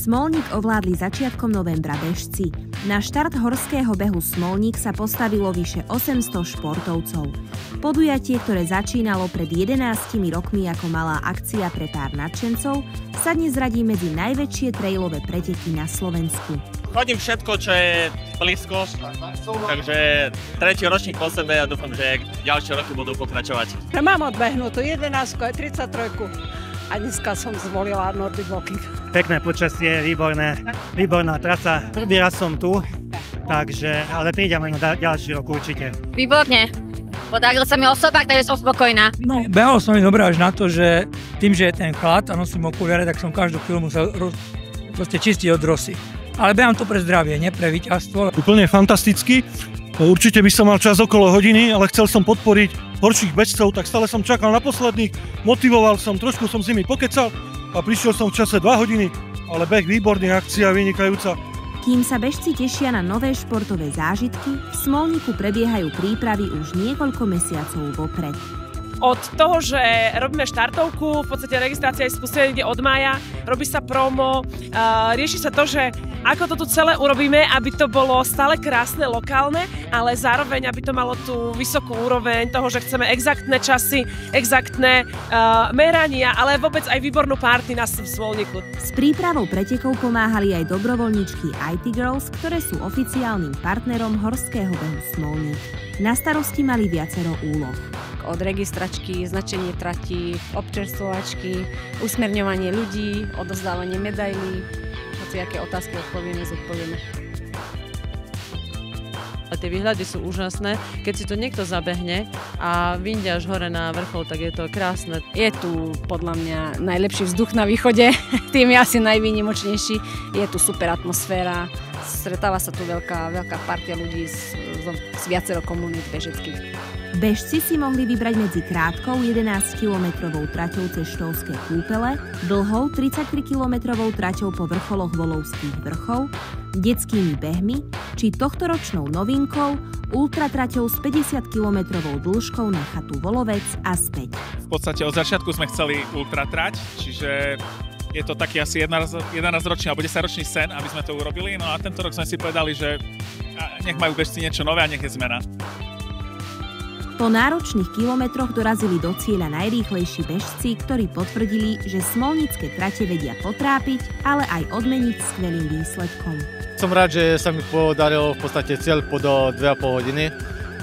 Smolník ovládli začiatkom novembra bežci. Na štart horského behu Smolník sa postavilo vyše 800 športovcov. Podujatie, ktoré začínalo pred 11 rokmi ako malá akcia pre pár nadšencov, sa dnes radí medzi najväčšie trailové preteky na Slovensku. Chodím všetko, čo je blízko, takže tretí ročník po sebe a dúfam, že ďalšie roky budú pokračovať. Mám odbehnutú 11 aj 33 a dneska som zvolila Nordic Walking. Pekné počasie, výborná trasa. Prvý raz som tu, takže, ale prídeme na ďalší rok určite. Výborne. Podaril sa mi osobák, takže som spokojná. No, behal som mi dobre až na to, že tým, že je ten chlad a nosím okuliare, tak som každú chvíľu musel proste čistiť od rosy. Ale behám to pre zdravie, nie pre víťazstvo. Úplne fantasticky. Určite by som mal čas okolo hodiny, ale chcel som podporiť horších bežcov, tak stále som čakal na posledných, motivoval som, trošku som s nimi pokecal a prišiel som v čase 2 hodiny, ale beh výborný, akcia vynikajúca. Kým sa bežci tešia na nové športové zážitky, v Smolníku prebiehajú prípravy už niekoľko mesiacov vopred. Od toho, že robíme štartovku, v podstate registrácia je spustená niekde od mája, robí sa promo, rieši sa to, že ako to tu celé urobíme, aby to bolo stále krásne, lokálne, ale zároveň, aby to malo tú vysokú úroveň toho, že chceme exaktné časy, exaktné merania, ale vôbec aj výbornú party na Smolníku. S prípravou pretekov pomáhali aj dobrovoľníčky IT Girls, ktoré sú oficiálnym partnerom horského behu Smolník. Na starosti mali viacero úloh. Od registračky, značenie trati, občerstvovačky, usmerňovanie ľudí, odozdávanie medailí, hociaké otázky zodpovieme. A tie výhľady sú úžasné. Keď si to niekto zabehne a vyjde až hore na vrchol, tak je to krásne. Je tu podľa mňa najlepší vzduch na východe, tým je asi najvýnimočnejší. Je tu super atmosféra, stretáva sa tu veľká partia ľudí z viacero komunít bežeckých. Bežci si mohli vybrať medzi krátkou 11-kilometrovou traťou cez Štolské kúpele, dlhou 33-kilometrovou traťou po vrcholoch Volovských vrchov, detskými behmi či tohtoročnou novinkou ultratraťou s 50-kilometrovou dĺžkou na chatu Volovec a späť. V podstate od začiatku sme chceli ultratrať, čiže je to taký asi 11-ročný alebo 10-ročný sen, aby sme to urobili. No a tento rok sme si povedali, že nech majú bežci niečo nové a nech je zmena. Po náročných kilometroch dorazili do cieľa najrýchlejší bežci, ktorí potvrdili, že smolnícke trate vedia potrápiť, ale aj odmeniť skvelým výsledkom. Som rád, že sa mi podarilo v podstate cieľ do 2,5 hodiny,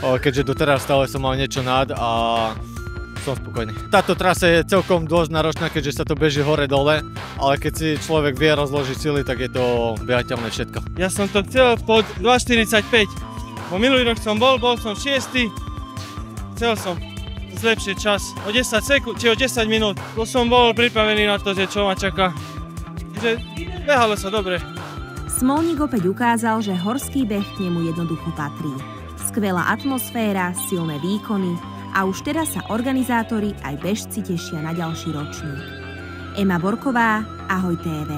keďže doteraz stále som mal niečo nad a som spokojný. Táto trasa je celkom dosť náročná, keďže sa to beží hore-dole, ale keď si človek vie rozložiť sily, tak je to behateľné všetko. Ja som to chcel pod 2,45. Po minulý rok som bol som 6. Chcel som zlepšiť čas o 10 sekúnd, či o 10 minút. Som bol pripravený na to, že čo ma čaká. Že behalo sa dobre. Smolník opäť ukázal, že horský beh k nemu jednoducho patrí. Skvelá atmosféra, silné výkony a už teraz sa organizátori aj bežci tešia na ďalší ročník. Ema Borková, Ahoj TV.